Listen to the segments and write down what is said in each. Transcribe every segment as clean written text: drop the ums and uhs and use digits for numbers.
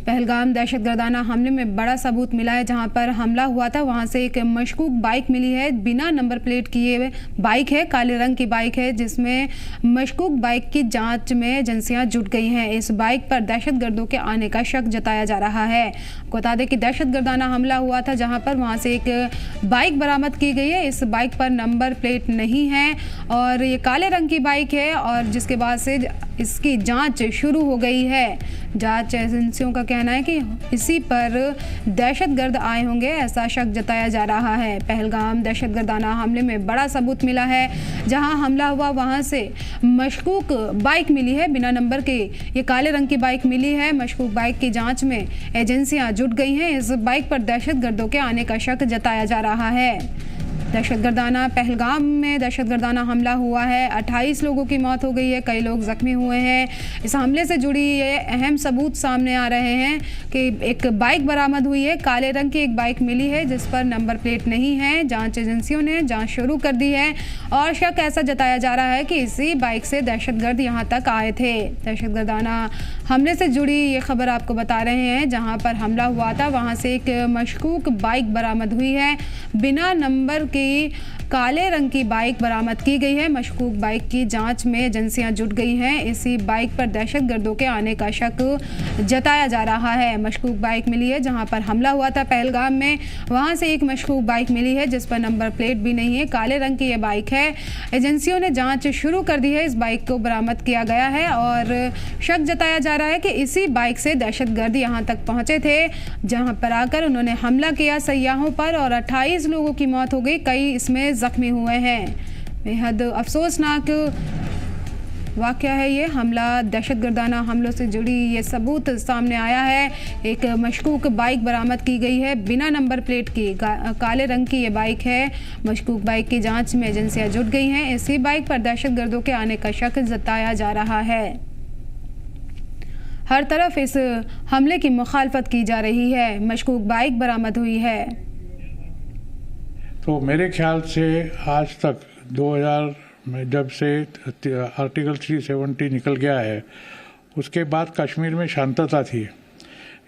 पहलगाम दहशतगर्दाना हमले में बड़ा सबूत मिला है। जहां पर हमला हुआ था वहां से एक मशकूक बाइक मिली है, बिना नंबर प्लेट की ये बाइक है, काले रंग की बाइक है, जिसमें मशकूक बाइक की जांच में एजेंसियां जुट गई हैं। इस बाइक पर दहशतगर्दों के आने का शक जताया जा रहा है। आपको बता दें कि दहशतगर्दाना हमला हुआ था जहां पर वहां से एक बाइक बरामद की गई है। इस बाइक पर नंबर प्लेट नहीं है और ये काले रंग की बाइक है और जिसके बाद से इसकी जांच शुरू हो गई है। जांच एजेंसियों का कहना है कि इसी पर दहशतगर्द आए होंगे, ऐसा शक जताया जा रहा है। पहलगाम दहशतगर्दाना हमले में बड़ा सबूत मिला है। जहां हमला हुआ वहां से मशकूक बाइक मिली है, बिना नंबर के ये काले रंग की बाइक मिली है। मशकूक बाइक की जांच में एजेंसियां जुट गई हैं। इस बाइक पर दहशतगर्दों के आने का शक जताया जा रहा है। दहशतगर्दाना पहलगाम में दहशतगर्दाना हमला हुआ है, 28 लोगों की मौत हो गई है, कई लोग जख्मी हुए हैं। इस हमले से जुड़ी ये अहम सबूत सामने आ रहे हैं कि एक बाइक बरामद हुई है, काले रंग की एक बाइक मिली है जिस पर नंबर प्लेट नहीं है। जांच एजेंसियों ने जांच शुरू कर दी है और शक ऐसा जताया जा रहा है कि इसी बाइक से दहशतगर्द यहां तक आए थे। दहशतगर्दाना हमले से जुड़ी ये खबर आपको बता रहे हैं। जहां पर हमला हुआ था वहां से एक मशकूक बाइक बरामद हुई है, बिना नंबर के काले रंग की बाइक बरामद की गई है। मशकूक बाइक की जांच में एजेंसियां जुट गई हैं। इसी बाइक पर दहशतगर्दों के आने का शक जताया जा रहा है। मशकूक बाइक मिली है जहां पर हमला हुआ था पहलगाम में, वहां से एक मशकूक बाइक मिली है जिस पर नंबर प्लेट भी नहीं है, काले रंग की ये बाइक है। एजेंसियों ने जांच शुरू कर दी है। इस बाइक को बरामद किया गया है और शक जताया जा रहा है कि इसी बाइक से दहशतगर्द यहां तक पहुंचे थे, जहां पर आकर उन्होंने हमला किया सयाहों पर और 28 लोगों की मौत हो गई, कई इसमें जख्मी हुए हैं। बेहद अफसोसनाक वाक़या है ये हमला। दहशतगर्दाना हमलों से जुड़ी ये सबूत सामने आया है। एक मशकूक बाइक बरामद की गई है, बिना नंबर प्लेट की, काले रंग की ये बाइक है। मशकूक बाइक की जांच में एजेंसियां जुट गई हैं। इसी बाइक पर दहशतगर्दों के आने का शक जताया जा रहा है। हर तरफ इस हमले की मुखालफत की जा रही है। मशकूक बाइक बरामद हुई है। तो मेरे ख्याल से आज तक 2000 में जब से आर्टिकल 370 निकल गया है, उसके बाद कश्मीर में शांतता थी।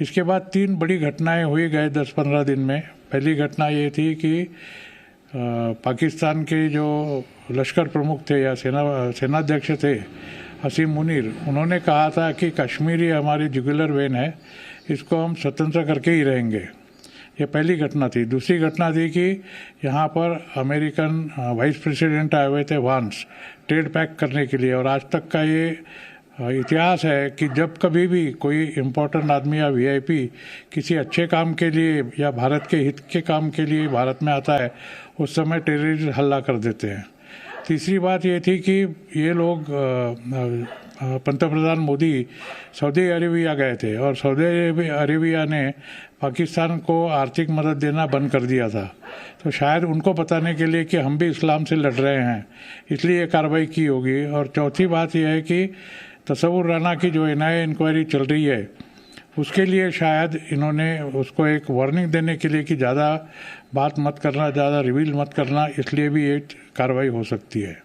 इसके बाद 3 बड़ी घटनाएं हुई गए 10-15 दिन में। पहली घटना ये थी कि पाकिस्तान के जो लश्कर प्रमुख थे या सेनाध्यक्ष थे हसीम मुनीर, उन्होंने कहा था कि कश्मीर ही हमारी जुगुलर वेन है, इसको हम स्वतंत्र करके ही रहेंगे। ये पहली घटना थी। दूसरी घटना थी कि यहाँ पर अमेरिकन वाइस प्रेसिडेंट आए हुए थे वांस, ट्रेड पैक करने के लिए। और आज तक का ये इतिहास है कि जब कभी भी कोई इम्पोर्टेंट आदमी या वीआईपी किसी अच्छे काम के लिए या भारत के हित के काम के लिए भारत में आता है, उस समय टेररिस्ट हमला कर देते हैं। तीसरी बात ये थी कि ये लोग पंतप्रधान मोदी सऊदी अरेबिया गए थे और सऊदी अरेबिया ने पाकिस्तान को आर्थिक मदद देना बंद कर दिया था। तो शायद उनको बताने के लिए कि हम भी इस्लाम से लड़ रहे हैं, इसलिए ये कार्रवाई की होगी। और चौथी बात यह है कि तसव्वुर राना की जो एनआईए इंक्वायरी चल रही है, उसके लिए शायद इन्होंने उसको एक वार्निंग देने के लिए कि ज़्यादा बात मत करना, ज़्यादा रिवील मत करना, इसलिए भी ये कार्रवाई हो सकती है।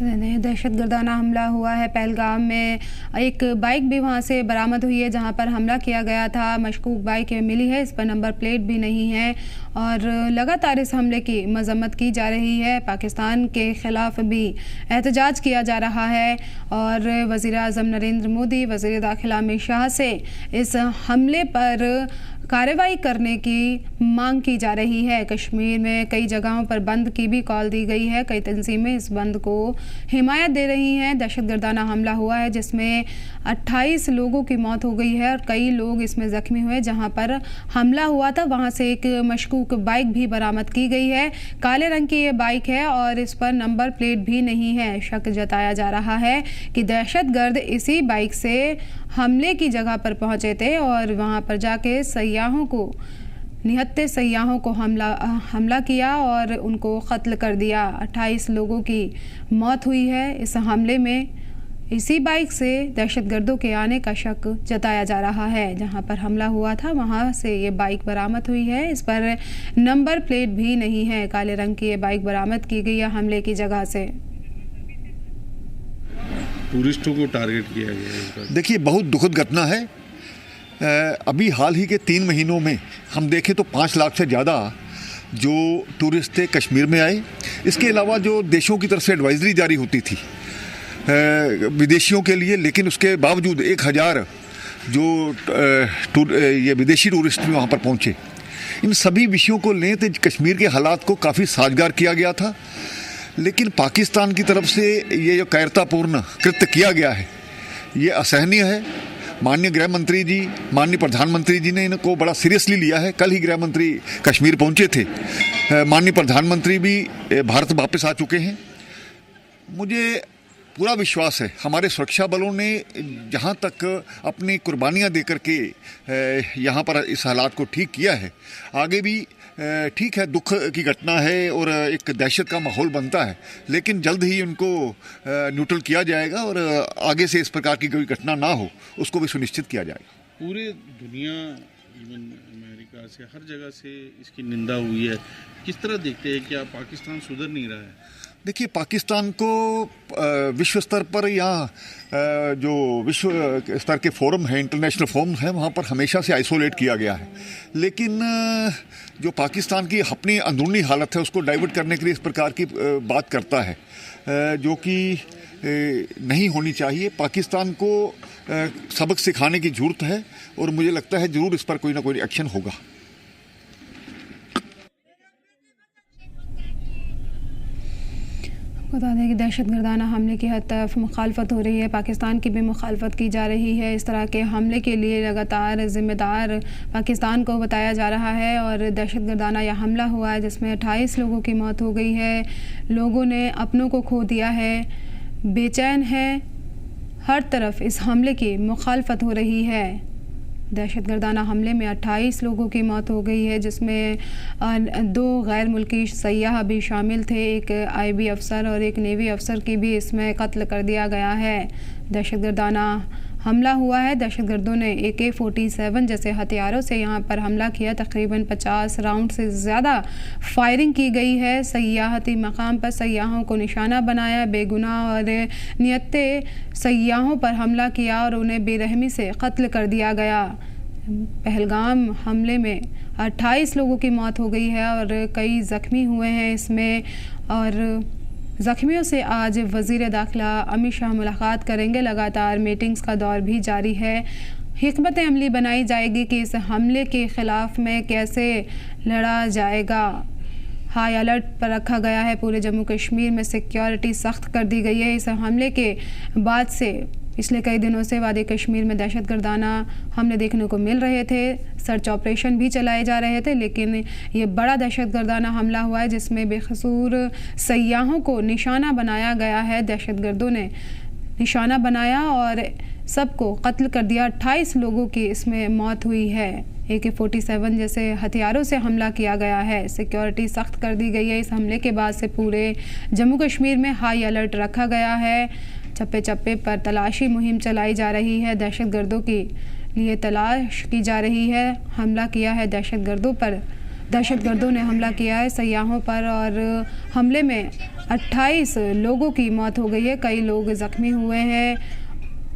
दहशतगर्दाना हमला हुआ है पहलगाम में, एक बाइक भी वहां से बरामद हुई है जहां पर हमला किया गया था। मशकूक बाइक मिली है, इस पर नंबर प्लेट भी नहीं है और लगातार इस हमले की मजम्मत की जा रही है। पाकिस्तान के खिलाफ भी एहतजाज किया जा रहा है और वज़ीर आज़म नरेंद्र मोदी, वज़ीर दाखिला अमित शाह से इस हमले पर कार्रवाई करने की मांग की जा रही है। कश्मीर में कई जगहों पर बंद की भी कॉल दी गई है। कई तंजीमें इस बंद को हिमायत दे रही हैं। दहशतगर्दाना हमला हुआ है जिसमें 28 लोगों की मौत हो गई है और कई लोग इसमें ज़ख्मी हुए। जहां पर हमला हुआ था वहां से एक मशकूक बाइक भी बरामद की गई है। काले रंग की ये बाइक है और इस पर नंबर प्लेट भी नहीं है। शक जताया जा रहा है कि दहशतगर्द इसी बाइक से हमले की जगह पर पहुंचे थे और वहां पर जाके निहत्ते सयाहों को हमला किया और उनको कत्ल कर दिया। 28 लोगों की मौत हुई है इस हमले में। इसी बाइक से दहशतगर्दों के आने का शक जताया जा रहा है। जहां पर हमला हुआ था वहां से ये बाइक बरामद हुई है, इस पर नंबर प्लेट भी नहीं है। काले रंग की ये बाइक बरामद की गई है हमले की जगह से। टूरिस्टों को टारगेट किया गया है इसका? देखिए, बहुत दुखद घटना है। अभी हाल ही के 3 महीनों में हम देखें तो 5 लाख से ज़्यादा जो टूरिस्ट थे कश्मीर में आए। इसके अलावा जो देशों की तरफ से एडवाइजरी जारी होती थी विदेशियों के लिए, लेकिन उसके बावजूद 1000 जो ये विदेशी टूरिस्ट भी वहाँ पर पहुँचे। इन सभी विषयों को लें तो कश्मीर के हालात को काफ़ी साजगार किया गया था, लेकिन पाकिस्तान की तरफ से ये जो कायरतापूर्ण कृत्य किया गया है ये असहनीय है। माननीय गृह मंत्री जी, माननीय प्रधानमंत्री जी ने इनको बड़ा सीरियसली लिया है। कल ही गृह मंत्री कश्मीर पहुंचे थे, माननीय प्रधानमंत्री भी भारत वापस आ चुके हैं। मुझे पूरा विश्वास है हमारे सुरक्षा बलों ने जहां तक अपनी कुर्बानियां देकर के यहां पर इस हालात को ठीक किया है, आगे भी ठीक है। दुख की घटना है और एक दहशत का माहौल बनता है, लेकिन जल्द ही उनको न्यूट्रल किया जाएगा और आगे से इस प्रकार की कोई घटना ना हो उसको भी सुनिश्चित किया जाएगा। पूरे दुनिया, इवन अमेरिका से, हर जगह से इसकी निंदा हुई है। किस तरह देखते हैं, क्या पाकिस्तान सुधर नहीं रहा है? देखिए, पाकिस्तान को विश्व स्तर पर या जो विश्व स्तर के फोरम हैं, इंटरनेशनल फोरम हैं, वहाँ पर हमेशा से आइसोलेट किया गया है। लेकिन जो पाकिस्तान की अपनी अंदरूनी हालत है उसको डाइवर्ट करने के लिए इस प्रकार की बात करता है, जो कि नहीं होनी चाहिए। पाकिस्तान को सबक सिखाने की ज़रूरत है और मुझे लगता है ज़रूर इस पर कोई ना कोई एक्शन होगा। बता दें कि दहशतगर्दाना हमले की हद तक मुखालफत हो रही है, पाकिस्तान की भी मुखालफत की जा रही है। इस तरह के हमले के लिए लगातार ज़िम्मेदार पाकिस्तान को बताया जा रहा है और दहशतगर्दाना यह हमला हुआ है जिसमें 28 लोगों की मौत हो गई है। लोगों ने अपनों को खो दिया है, बेचैन है, हर तरफ इस हमले की मुखालफत हो रही है। दहशतगर्दाना हमले में 28 लोगों की मौत हो गई है, जिसमें 2 गैर मुल्की सयाह भी शामिल थे। एक आईबी अफसर और एक नेवी अफसर की भी इसमें कत्ल कर दिया गया है। दहशतगर्दाना हमला हुआ है। दहशतगर्दों ने AK-47 जैसे हथियारों से यहाँ पर हमला किया। तकरीबन 50 राउंड से ज़्यादा फायरिंग की गई है। सयाहती मकाम पर सयाहों को निशाना बनाया, बेगुनाह और नियत्ते सयाहों पर हमला किया और उन्हें बेरहमी से कत्ल कर दिया गया। पहलगाम हमले में 28 लोगों की मौत हो गई है और कई ज़ख्मी हुए हैं इसमें। और ज़ख्मियों से आज वज़ीर दाखिला अमित शाह मुलाकात करेंगे। लगातार मीटिंग्स का दौर भी जारी है। हिकमत अमली बनाई जाएगी कि इस हमले के ख़िलाफ़ में कैसे लड़ा जाएगा। हाई अलर्ट पर रखा गया है। पूरे जम्मू कश्मीर में सिक्योरिटी सख्त कर दी गई है। इस हमले के बाद से पिछले कई दिनों से वादी कश्मीर में दहशतगर्दाना हमले देखने को मिल रहे थे। सर्च ऑपरेशन भी चलाए जा रहे थे, लेकिन ये बड़ा दहशतगर्दाना हमला हुआ है जिसमें बेकसूर सयाहों को निशाना बनाया गया है। दहशतगर्दों ने निशाना बनाया और सबको कत्ल कर दिया। 28 लोगों की इसमें मौत हुई है। AK-47 जैसे हथियारों से हमला किया गया है। सिक्योरिटी सख्त कर दी गई है। इस हमले के बाद से पूरे जम्मू कश्मीर में हाई अलर्ट रखा गया है। चप्पे चप्पे पर तलाशी मुहिम चलाई जा रही है। दहशतगर्दों के लिए तलाश की जा रही है। हमला किया है दहशतगर्दों ने हमला किया है सयाहों पर और हमले में 28 लोगों की मौत हो गई है। कई लोग ज़ख्मी हुए हैं।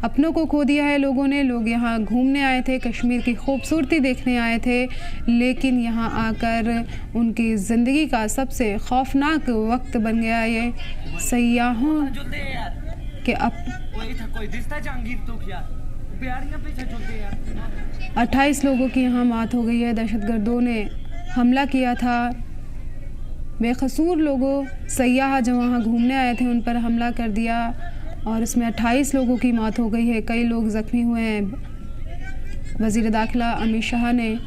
अपनों को खो दिया है लोगों ने। लोग यहाँ घूमने आए थे, कश्मीर की खूबसूरती देखने आए थे, लेकिन यहाँ आकर उनकी ज़िंदगी का सबसे खौफनाक वक्त बन गया ये सयाहों के 28 लोगों की यहाँ मौत हो गई है। दहशतगर्दों ने हमला किया था। बेकसूर लोगों, सयाह जो वहाँ घूमने आए थे, उन पर हमला कर दिया और इसमें 28 लोगों की मौत हो गई है। कई लोग ज़ख्मी हुए हैं। वज़ीर दाखिला अमित शाह ने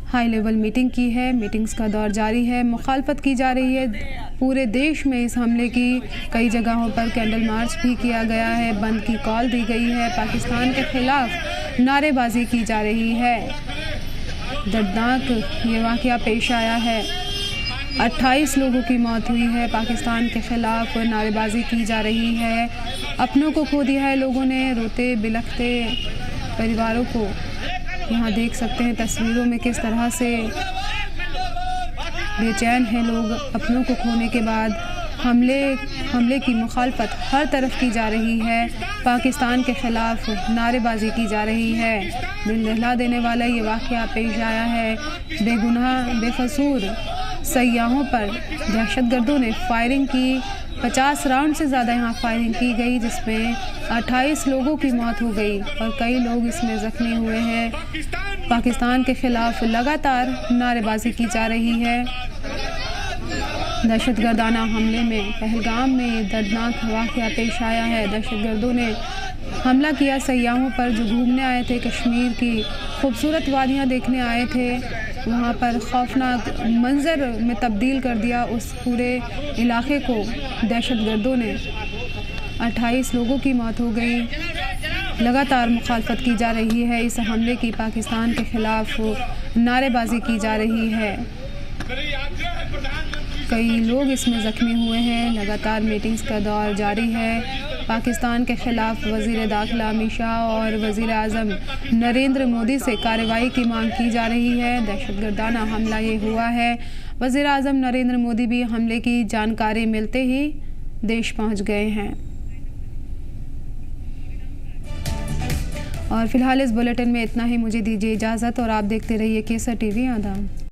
हाई लेवल मीटिंग की है। मीटिंग्स का दौर जारी है। मुखालफत की जा रही है पूरे देश में इस हमले की। कई जगहों पर कैंडल मार्च भी किया गया है। बंद की कॉल दी गई है। पाकिस्तान के खिलाफ नारेबाजी की जा रही है। दर्दनाक ये वाक़या पेश आया है। 28 लोगों की मौत हुई है। पाकिस्तान के खिलाफ नारेबाजी की जा रही है। अपनों को खो दिया है लोगों ने। रोते बिलखते परिवारों को यहाँ देख सकते हैं तस्वीरों में किस तरह से बेचैन हैं लोग अपनों को खोने के बाद। हमले की मुखालफत हर तरफ की जा रही है। पाकिस्तान के ख़िलाफ़ नारेबाजी की जा रही है। दिल दहला देने वाला ये वाक़या पेश आया है। बेगुनाह बेकसूर सयाहों पर दहशतगर्दों ने फायरिंग की। 50 राउंड से ज़्यादा यहाँ फायरिंग की गई, जिसमें 28 लोगों की मौत हो गई और कई लोग इसमें ज़ख्मी हुए हैं। पाकिस्तान के ख़िलाफ़ लगातार नारेबाजी की जा रही है। दहशतगर्दाना हमले में पहलगाम में दर्दनाक वाक़या पेश आया है। दहशतगर्दों ने हमला किया सयाहों पर जो घूमने आए थे, कश्मीर की खूबसूरत वादियाँ देखने आए थे। वहाँ पर खौफनाक मंजर में तब्दील कर दिया उस पूरे इलाके को दहशतगर्दों ने। 28 लोगों की मौत हो गई। लगातार मुखालफत की जा रही है। इस हमले की पाकिस्तान के ख़िलाफ़ नारेबाजी की जा रही है। कई लोग इसमें ज़ख्मी हुए हैं। लगातार मीटिंग्स का दौर जारी है। पाकिस्तान के ख़िलाफ़ वज़ीर दाखिला अमित शाह और वज़ीर आज़म नरेंद्र मोदी से कार्रवाई की मांग की जा रही है। दहशतगर्दाना हमला ये हुआ है। वज़ीर आज़म नरेंद्र मोदी भी हमले की जानकारी मिलते ही देश पहुंच गए हैं। और फिलहाल इस बुलेटिन में इतना ही। मुझे दीजिए इजाज़त और आप देखते रहिए केसर टीवी आदाब।